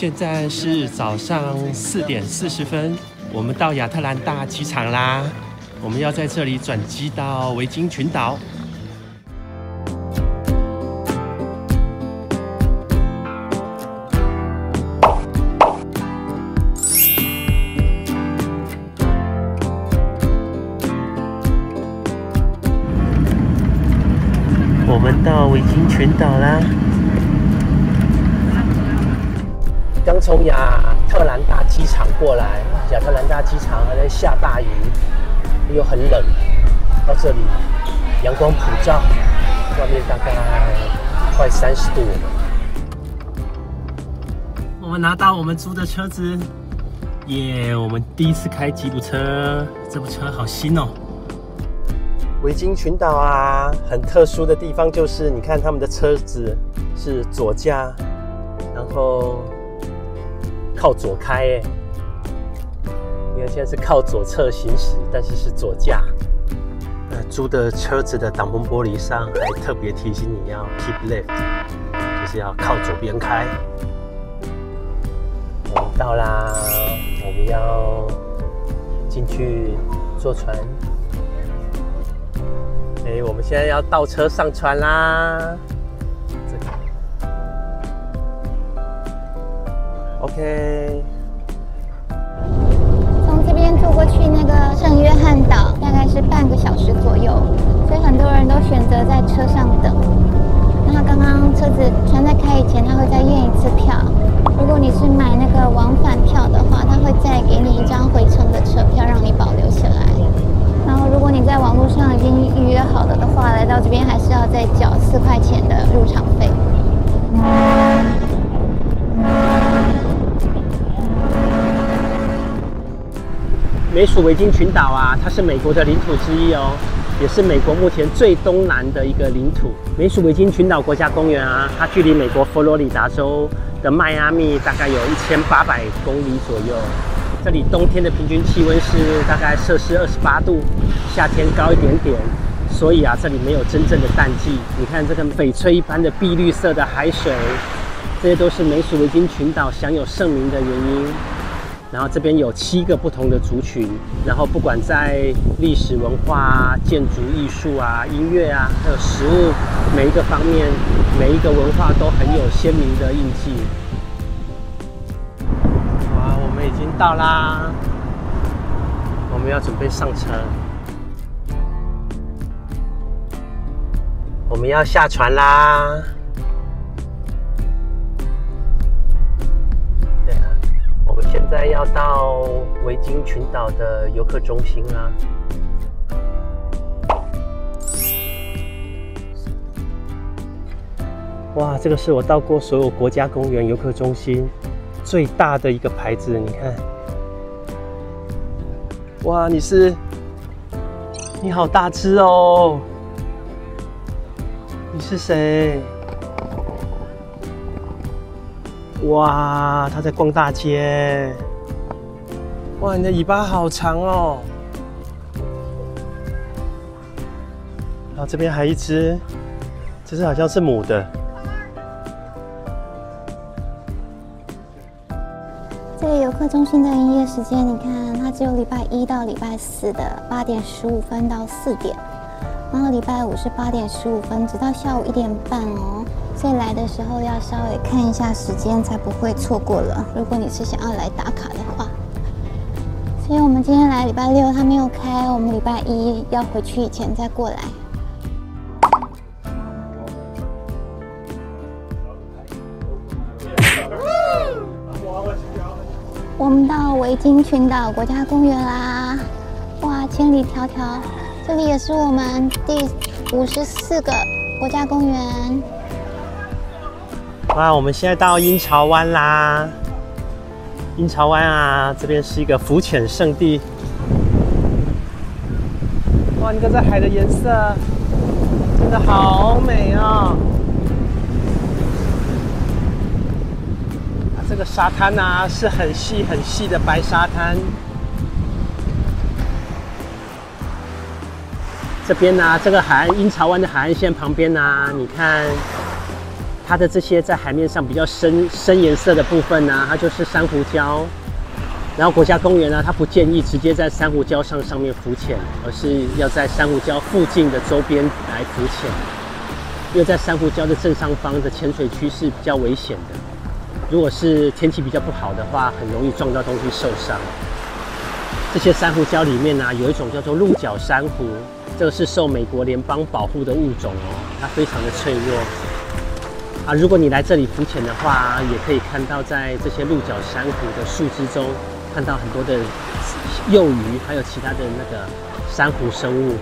现在是早上4点40分，我们到亚特兰大机场啦。我们要在这里转机到维京群岛。我们到维京群岛啦。刚从亚特兰大机场过来，亚特兰大机场还在下大雨，又很冷。到这里阳光普照，外面大概快30度。我们拿到我们租的车子，耶！我们第一次开吉普车，这部车好新哦。维京群岛啊，很特殊的地方就是，你看他们的车子是左驾，然后靠左开耶。你看现在是靠左侧行驶，但是是左驾。租的车子的挡风玻璃上还特别提醒你要 keep left， 就是要靠左边开。我们到啦，我们要进去坐船。我们现在要倒车上船啦。这个 OK。从这边坐过去那个圣约翰岛，大概是半个小时左右，所以很多人都选择在车上等。那刚刚车子船在开以前，他会再验一次票。如果你是买那个往返票的话，他会再给你一张回程的车票，让你保留起来。然后，如果你在网络上已经预约好了的话，来到这边还是要再缴4块钱的入场费。美属维京群岛啊，它是美国的领土之一哦，也是美国目前最东南的一个领土。美属维京群岛国家公园啊，它距离美国佛罗里达州的迈阿密大概有1800公里左右。这里冬天的平均气温是大概摄氏28度，夏天高一点点，所以啊，这里没有真正的淡季。你看这个翡翠一般的碧绿色的海水，这些都是美属维京群岛享有盛名的原因。然后这边有7个不同的族群，然后不管在历史文化、建筑艺术啊、音乐啊，还有食物，每一个方面，每一个文化都很有鲜明的印记。我们已经到啦，我们要准备上车，我们要下船啦。对啊，我们现在要到维京群岛的游客中心啦。哇，这个是我到过所有国家公园游客中心最大的一个牌子，你看，哇，你好大只哦，你是谁？哇，他在逛大街，哇，你的尾巴好长哦，然后这边还一只，这只好像是母的。这个游客中心的营业时间，你看它只有礼拜1到礼拜4的8点15分到4点，然后礼拜5是8点15分，直到下午1点半哦。所以来的时候要稍微看一下时间，才不会错过了。如果你是想要来打卡的话，所以我们今天来礼拜6，它没有开，我们礼拜1要回去以前再过来。我们到维京群岛国家公园啦！哇，千里迢迢，这里也是我们第54个国家公园。哇，我们现在到鹰巢湾啦！鹰巢湾啊，这边是一个浮潜圣地。哇，你看这海的颜色，真的好美哦！这个沙滩啊，是很细很细的白沙滩。这边呢、这个海岸鹰巢湾的海岸线旁边呢、你看它的这些在海面上比较深颜色的部分呢，它就是珊瑚礁。然后国家公园呢，它不建议直接在珊瑚礁上面浮潜，而是要在珊瑚礁附近的周边来浮潜，因为在珊瑚礁的正上方的潜水区是比较危险的。如果是天气比较不好的话，很容易撞到东西受伤。这些珊瑚礁里面呢，有一种叫做鹿角珊瑚，这个是受美国联邦保护的物种哦，它非常的脆弱。如果你来这里浮潜的话，也可以看到在这些鹿角珊瑚的树枝中，看到很多的幼鱼，还有其他的那个珊瑚生物。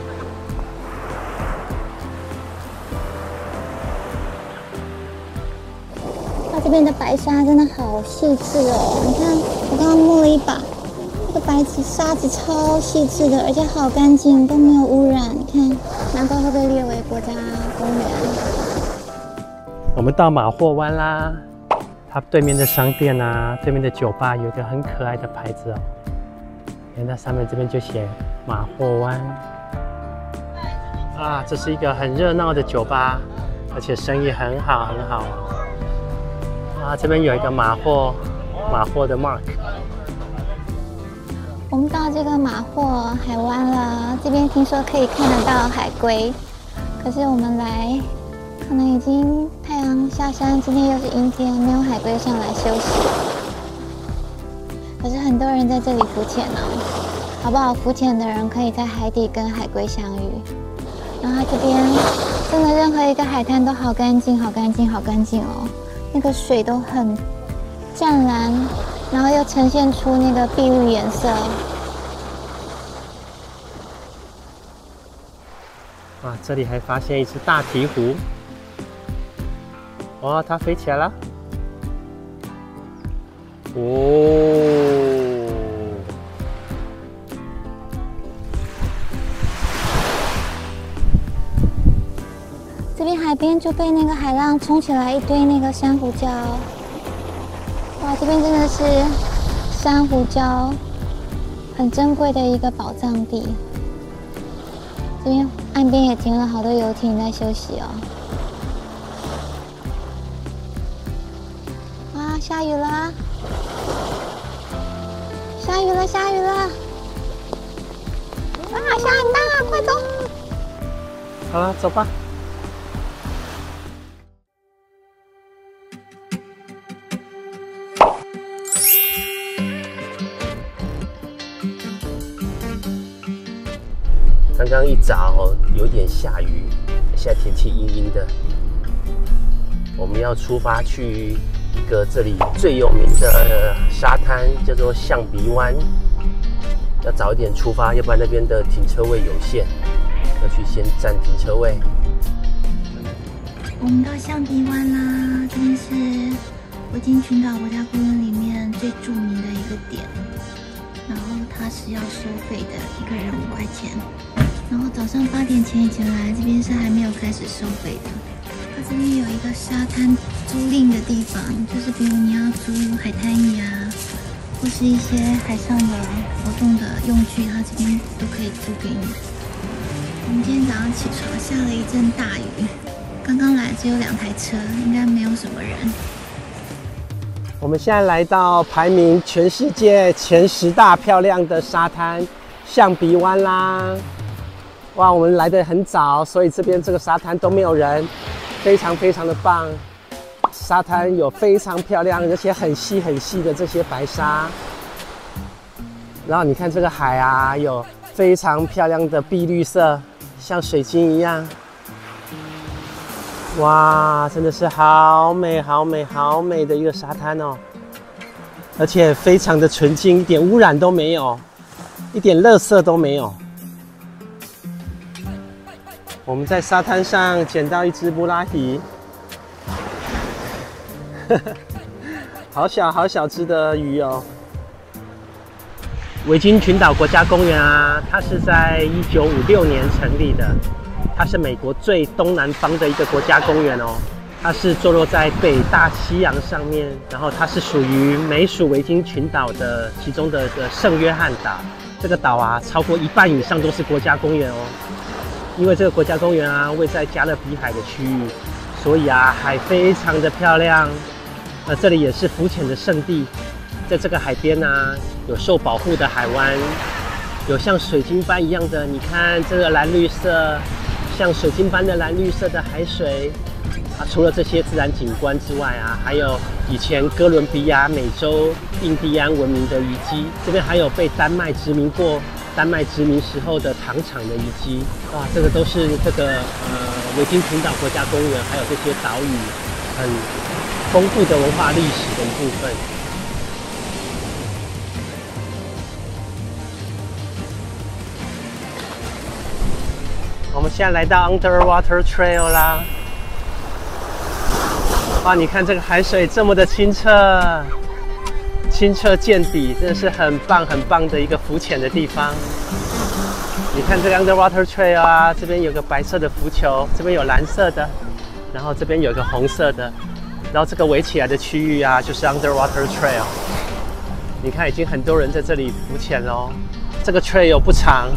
它这边的白沙真的好细致哦！你看，我刚刚摸了一把，这个白沙子超细致的，而且好干净，都没有污染。你看，难怪会被列为国家公园。我们到马霍湾啦，它对面的商店啊，对面的酒吧有一个很可爱的牌子哦。看那上面这边就写马霍湾。这是一个很热闹的酒吧，而且生意很好很好。这边有一个马霍的 mark。我们到这个马霍海湾了，这边听说可以看得到海龟，可是我们来。可能已经太阳下山，今天又是阴天，没有海龟上来休息。可是很多人在这里浮潜呢，好不好？浮潜的人可以在海底跟海龟相遇。然后它这边真的任何一个海滩都好干净，好干净，好干净哦。那个水都很湛蓝，然后又呈现出那个碧绿颜色。这里还发现一只大鹈鹕。哇，它飞起来了！这边海边就被那个海浪冲起来一堆那个珊瑚礁。哇，这边真的是珊瑚礁很珍贵的一个宝藏地。这边岸边也停了好多游艇在休息哦。下雨了！下雨了！下雨了！下很大，快走！好了，走吧。刚刚一早有点下雨，现在天气阴阴的。我们要出发去一个这里最有名的沙滩，叫做象鼻湾。要早一点出发，要不然那边的停车位有限，要去先占停车位。我们到象鼻湾啦，这边是维京群岛国家公园里面最著名的一个点，然后它是要收费的，一个人5块钱。然后早上8点前以前来，这边是还没有开始收费的。它这边有一个沙滩租赁的地方，就是比如你要租海滩椅啊，或是一些海上的活动的用具，它这边都可以租给你。我们今天早上起床下了一阵大雨，刚刚来只有2台车，应该没有什么人。我们现在来到排名全世界前10大漂亮的沙滩象鼻湾啦。哇，我们来得很早，所以这边这个沙滩都没有人，非常非常的棒。沙滩有非常漂亮而且很细很细的这些白沙，然后你看这个海啊，有非常漂亮的碧绿色，像水晶一样。哇，真的是好美好美好美的一个沙滩哦，而且非常的纯净，一点污染都没有，一点垃圾都没有。我们在沙滩上捡到一只布拉提，好小好小只的鱼哦。维京群岛国家公园啊，它是在1956年成立的，它是美国最东南方的一个国家公园哦。它是坐落在北大西洋上面，然后它是属于美属维京群岛的其中的圣约翰岛。这个岛啊，超过1半以上都是国家公园哦。因为这个国家公园啊，位在加勒比海的区域，所以啊，海非常的漂亮。那这里也是浮潜的圣地，在这个海边啊，有受保护的海湾，有像水晶般一样的，你看这个蓝绿色，像水晶般的蓝绿色的海水。啊，除了这些自然景观之外啊，还有以前哥伦比亚美洲印第安文明的遗迹，这边还有被丹麦殖民过、丹麦殖民时候的糖厂的遗迹。哇，这个都是这个维京群岛国家公园，还有这些岛屿很丰富的文化历史的一部分。我们现在来到 Underwater Trail 啦。哇，你看这个海水这么的清澈，清澈见底，真的是很棒很棒的一个浮潜的地方。你看这个 Underwater Trail 啊，这边有个白色的浮球，这边有蓝色的，然后这边有个红色的，然后这个围起来的区域啊，就是 Underwater Trail。你看，已经很多人在这里浮潜咯。这个 trail 不长。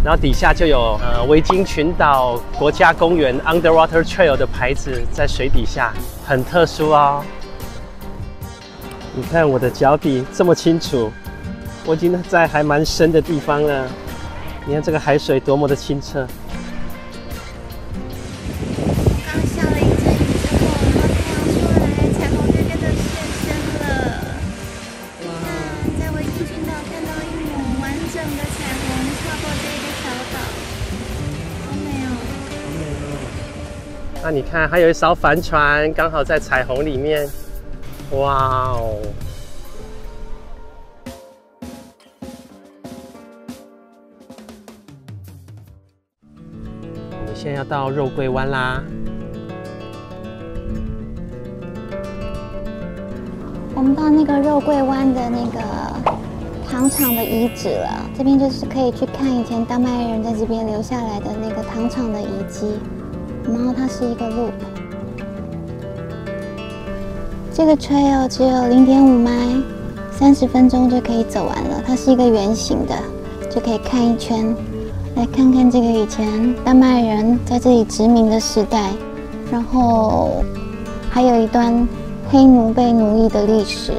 然后底下就有维京群岛国家公园 Underwater Trail 的牌子在水底下，很特殊哦。你看我的脚底这么清楚，我已经在还蛮深的地方了。你看这个海水多么的清澈。刚下了一阵雨之后，然后太阳出来，彩虹就变得现身了。你看，在维京群岛看到一抹完整的彩虹跨过这个小岛，好美哦！好美哦！那你看，还有一艘帆船，刚好在彩虹里面。哇哦！我们现在要到肉桂湾啦。我们到那个肉桂湾的那个糖厂的遗址了，这边就是可以去看以前丹麦人在这边留下来的那个糖厂的遗迹。然后它是一个 loop， 这个 trail 只有0.5 迈，30分钟就可以走完了。它是一个圆形的，就可以看一圈，来看看这个以前丹麦人在这里殖民的时代，然后还有一段黑奴被奴役的历史。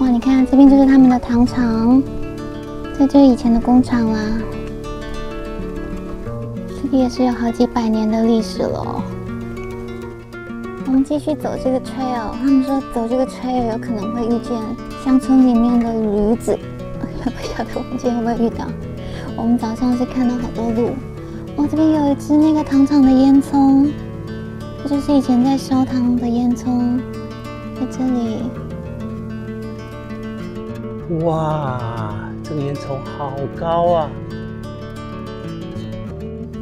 哇，你看这边就是他们的糖厂，这就是以前的工厂啦。这里也是有好几百年的历史了哦。我们继续走这个 trail， 他们说走这个 trail 有可能会遇见乡村里面的驴子，不晓得我们今天会不会遇到。我们早上是看到好多鹿。哦，这边有一只那个糖厂的烟囱，这就是以前在烧糖的烟囱，在这里。哇，这个烟囱好高啊！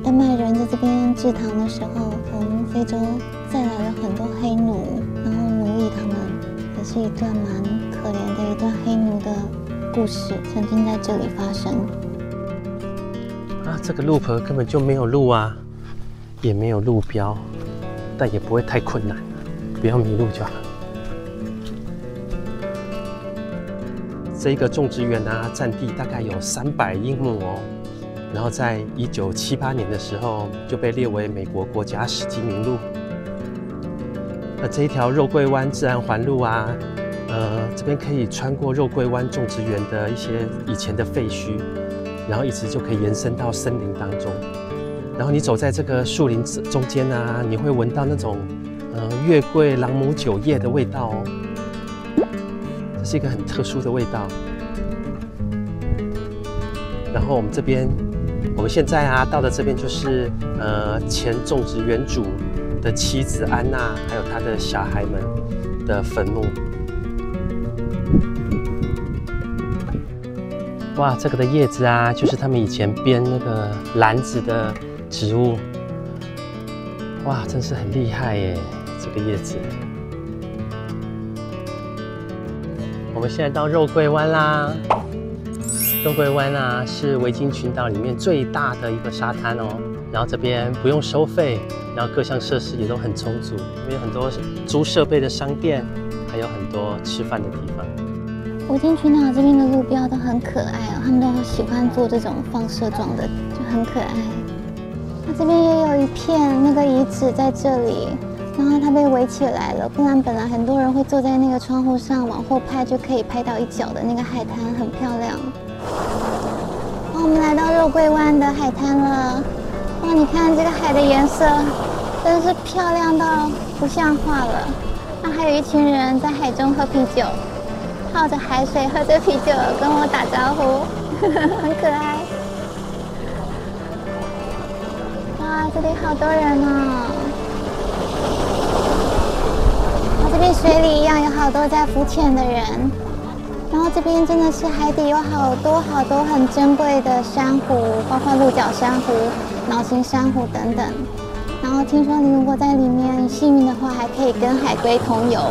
丹麦人在这边制糖的时候，从非洲带来了很多黑奴，然后奴役他们，也是一段蛮可怜的一段黑奴的故事，曾经在这里发生。啊，这个 loop 根本就没有路啊，也没有路标，但也不会太困难，不要迷路就好。这一个种植园啊，占地大概有300英亩哦。然后在1978年的时候就被列为美国国家史迹名录。那这一条肉桂湾自然环路啊，这边可以穿过肉桂湾种植园的一些以前的废墟，然后一直就可以延伸到森林当中。然后你走在这个树林中间啊，你会闻到那种月桂朗姆酒叶的味道哦，这是一个很特殊的味道。然后我们现在啊到的这边就是前种植园主的妻子安娜，还有他的小孩们的坟墓。哇，这个的叶子啊，就是他们以前编那个篮子的植物。哇，真是很厉害耶，这个叶子。我们现在到肉桂湾啦。肉桂湾啊，是维京群岛里面最大的一个沙滩哦。然后这边不用收费，然后各项设施也都很充足，因为很多租设备的商店，还有很多吃饭的地方。维京群岛这边的路标都很可爱哦，他们都喜欢做这种放射状的，就很可爱。这边也有一片那个遗址在这里，然后它被围起来了，不然本来很多人会坐在那个窗户上往后拍，就可以拍到一角的那个海滩，很漂亮。我们来到肉桂湾的海滩了，哇，你看这个海的颜色真的是漂亮到不像话了。那还有一群人在海中喝啤酒，泡着海水，喝着啤酒跟我打招呼，很可爱。哇，这里好多人哦！这边水里一样有好多在浮潜的人，然后这边真的是海底有好多很珍贵的珊瑚，包括鹿角珊瑚、脑形珊瑚等等。然后听说你如果在里面幸运的话，还可以跟海龟同游。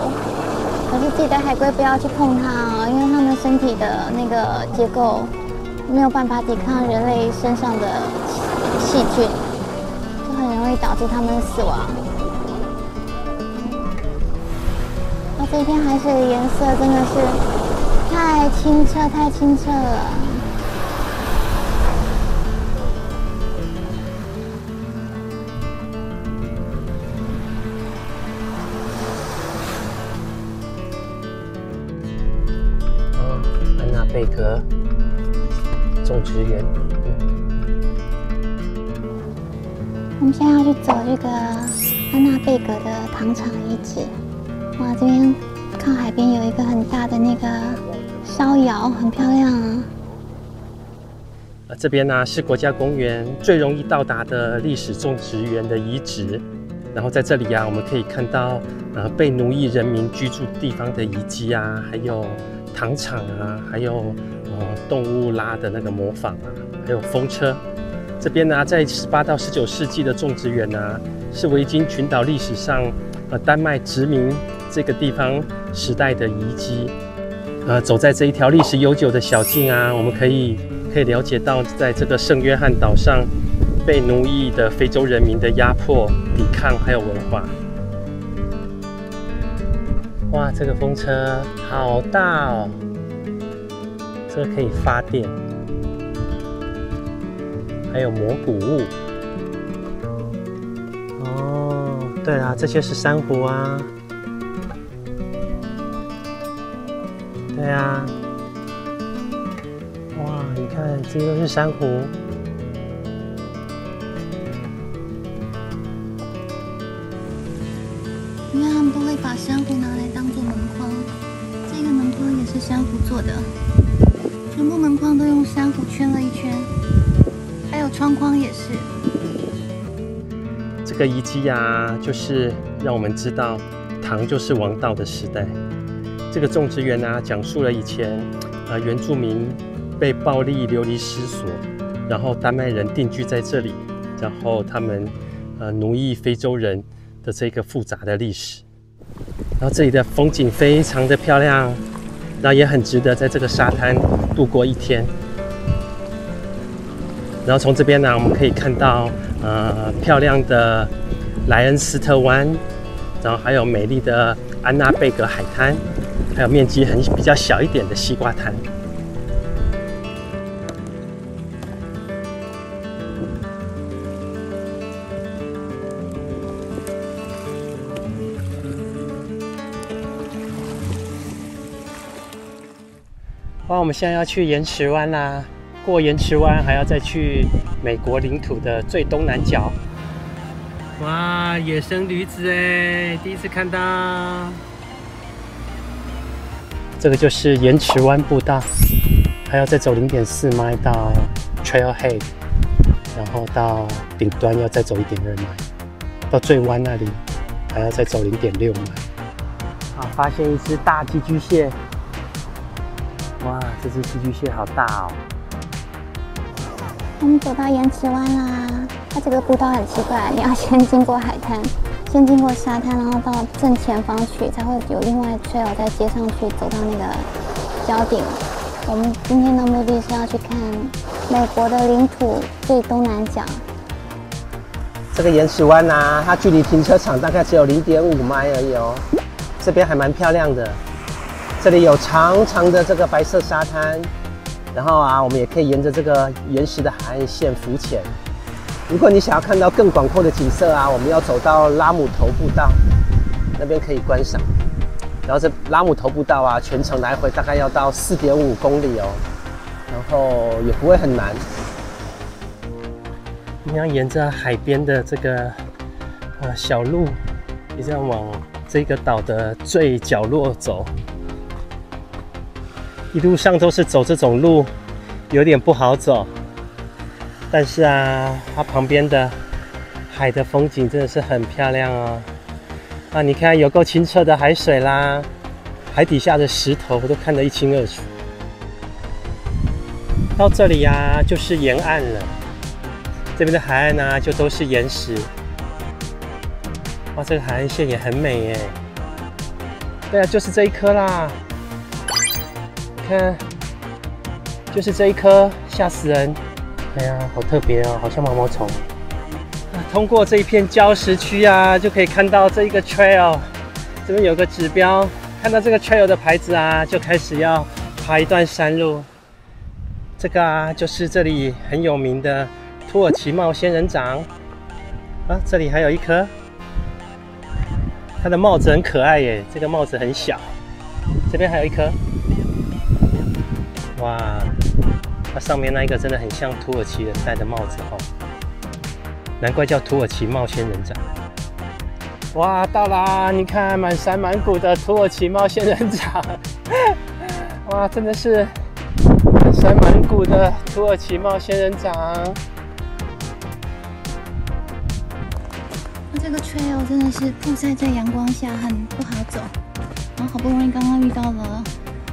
可是记得海龟不要去碰它哦，因为它们身体的那个结构没有办法抵抗人类身上的细菌，就很容易导致它们死亡。这一片海水的颜色真的是太清澈了。安娜贝格种植园。我们现在要去走这个安娜贝格的糖厂遗址。哇，这边靠海边有一个很大的那个烧窑，很漂亮啊。这边呢是国家公园最容易到达的历史种植园的遗址。然后在这里啊，我们可以看到被奴役人民居住地方的遗迹啊，还有糖厂啊，还有动物拉的那个磨坊啊，还有风车。这边呢，在18到19世纪的种植园呢，是维京群岛历史上丹麦殖民这个地方时代的遗迹。走在这一条历史悠久的小径啊，我们可以了解到，在这个圣约翰岛上被奴役的非洲人民的压迫、抵抗还有文化。哇，这个风车好大哦！这个可以发电，还有蘑菇物。哦，对啊，这些是珊瑚啊。对啊。哇，你看，这些都是珊瑚。你看，他们都会把珊瑚拿来当做门框。这个门框也是珊瑚做的，全部门框都用珊瑚圈了一圈，还有窗框也是。这个遗迹啊，就是让我们知道糖就是王道的时代。这个种植园啊，讲述了以前原住民被暴力流离失所，然后丹麦人定居在这里，然后他们奴役非洲人的这个复杂的历史。然后这里的风景非常的漂亮，然后也很值得在这个沙滩度过一天。然后从这边呢，我们可以看到漂亮的莱恩斯特湾，然后还有美丽的安娜贝格海滩，还有面积比较小一点的西瓜滩。哇，我们现在要去盐池湾啦！过盐池湾还要再去美国领土的最东南角。哇，野生驴子哎，第一次看到。这个就是盐池湾步道，还要再走0.4 迈到 Trailhead， 然后到顶端要再走1.2迈，到最湾那里还要再走0.6迈。好，发现一只大寄居蟹。哇，这只寄居蟹好大哦！我们走到盐池湾啦，它这个步道很奇怪，你要先经过海滩，先经过沙滩，然后到正前方去，才会有另外 trail 再接上去，走到那个礁顶。我们今天的目的是要去看美国的领土最东南角。这个盐池湾啊，它距离停车场大概只有0.5迈而已哦。这边还蛮漂亮的。这里有长长的这个白色沙滩，然后啊，我们也可以沿着这个岩石的海岸线浮潜。如果你想要看到更广阔的景色啊，我们要走到拉姆头步道那边可以观赏。然后这拉姆头步道啊，全程来回大概要到4.5公里哦，然后也不会很难。你要沿着海边的这个小路，一直要往这个岛的最角落走。一路上都是走这种路，有点不好走。但是啊，它旁边的海的风景真的是很漂亮哦。啊，你看有够清澈的海水啦，海底下的石头都看得一清二楚。到这里呀，就是沿岸了。这边的海岸呢，就都是岩石。哇，这个海岸线也很美耶。对啊，就是这一颗啦。看，就是这一颗，吓死人！哎呀，好特别哦，好像毛毛虫。通过这一片礁石区啊，就可以看到这一个 trail， 这边有个指标，看到这个 trail 的牌子啊，就开始要爬一段山路。这个啊，就是这里很有名的土耳其帽仙人掌啊，这里还有一颗，它的帽子很可爱耶，这个帽子很小。这边还有一颗，哇，它上面那一个真的很像土耳其人戴的帽子哦。难怪叫土耳其帽仙人掌。哇，到啦！你看满山满谷的土耳其帽仙人掌，哇，真的是满山满谷的土耳其帽仙人掌。这个 trail 真的是曝晒在阳光下，很不好走。然后好不容易刚刚遇到了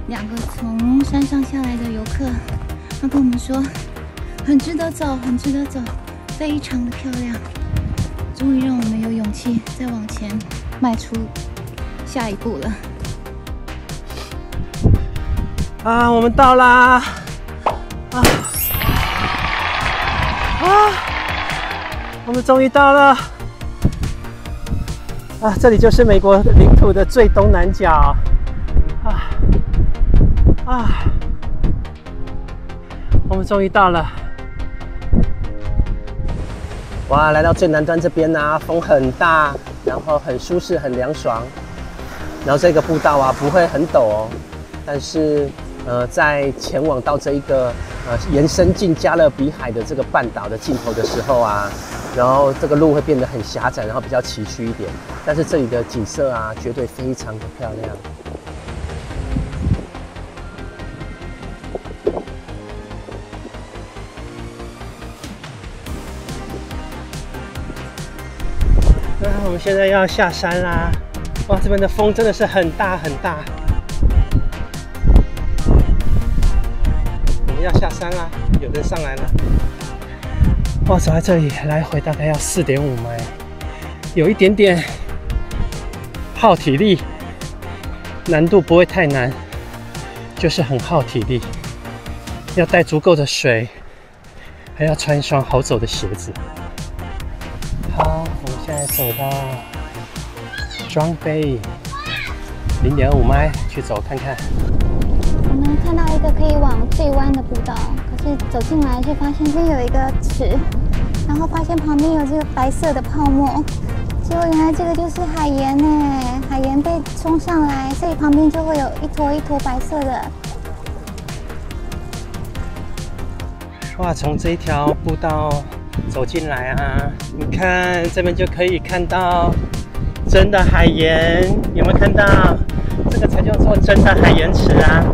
2个从山上下来的游客，他跟我们说很值得走，很值得走。非常的漂亮，终于让我们有勇气再往前迈出下一步了。啊，我们到啦！我们终于到了！啊，这里就是美国领土的最东南角。我们终于到了。哇，来到最南端这边啊，风很大，然后很舒适，很凉爽。然后这个步道啊不会很陡哦，但是在前往到这一个延伸进加勒比海的这个半岛的尽头的时候啊，然后这个路会变得很狭窄，然后比较崎岖一点。但是这里的景色啊，绝对非常的漂亮。我们现在要下山啦！哇，这边的风真的是很大很大。我们要下山啦，有人上来了。哇，走在这里来回大概要4.5迈，有一点点耗体力，难度不会太难，就是很耗体力，要带足够的水，还要穿一双好走的鞋子。好，我们现在走到庄杯0.5迈去走看看。我们看到一个可以往最湾的步道，可是走进来却发现这边有一个池，然后发现旁边有这个白色的泡沫，结果原来这个就是海盐哎，海盐被冲上来，所以旁边就会有一坨一坨白色的。哇，从这一条步道走进来啊，你看这边就可以看到真的海盐，有没有看到？这个才叫做真的海盐池啊！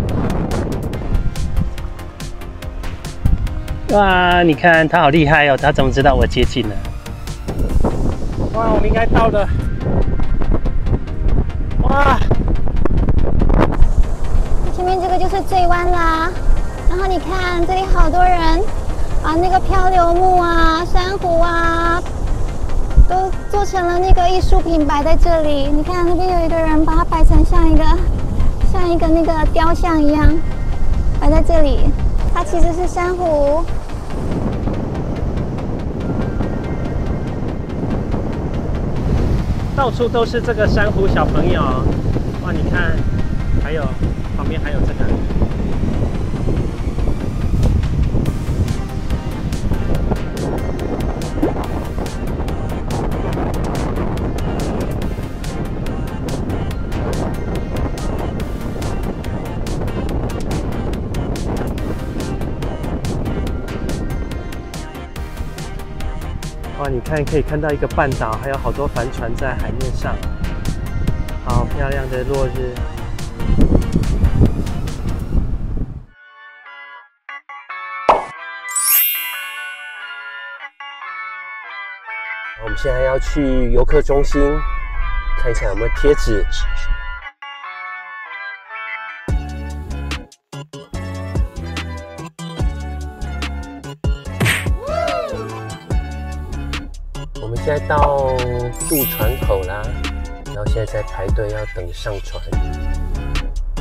哇，你看他好厉害哦，他怎么知道我接近了？哇，我们应该到了！哇，前面这个就是最湾啦，然后你看这里好多人把那个漂流木啊、珊瑚啊，都做成了那个艺术品摆在这里。你看那边有一个人把它摆成像一个那个雕像一样摆在这里，它其实是珊瑚。到处都是这个珊瑚小朋友。哇，你看，还有旁边还有这个。哇，你看可以看到一个半岛，还有好多帆船在海面上，好漂亮的落日。我们现在要去游客中心看一下有没有贴纸。我们现在到渡船口啦，然后现在在排队要等上船。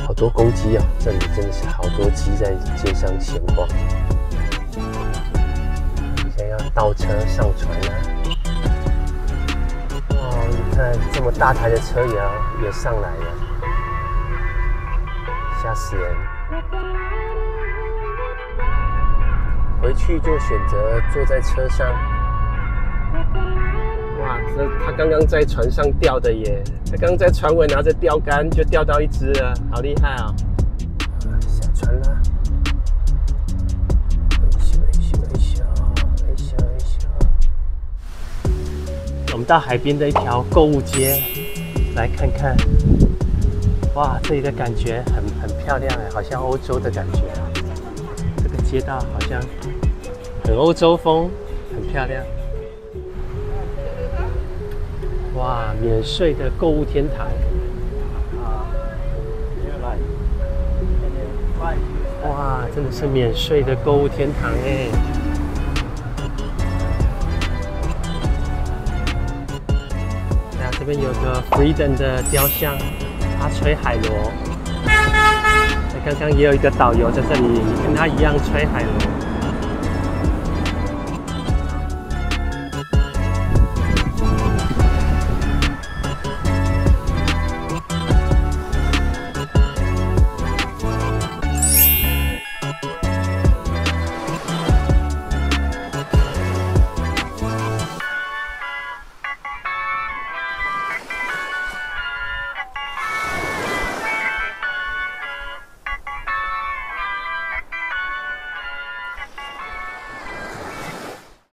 好多公鸡哦，这里真的是好多鸡在街上闲逛。现在要倒车上船啦。你看这么大台的车也上来了，吓死人！回去就选择坐在车上。哇，他刚刚在船上钓的耶！他刚刚在船尾拿着钓竿就钓到一只了，好厉害哦！下船啦！我们到海边的一条购物街来看看，哇，这里的感觉很漂亮哎，好像欧洲的感觉。这个街道好像很欧洲风，很漂亮。哇，免税的购物天堂。哇，真的是免税的购物天堂哎。这边有个 Freedom 的雕像，他吹海螺。刚刚也有一个导游在这里，跟他一样吹海螺。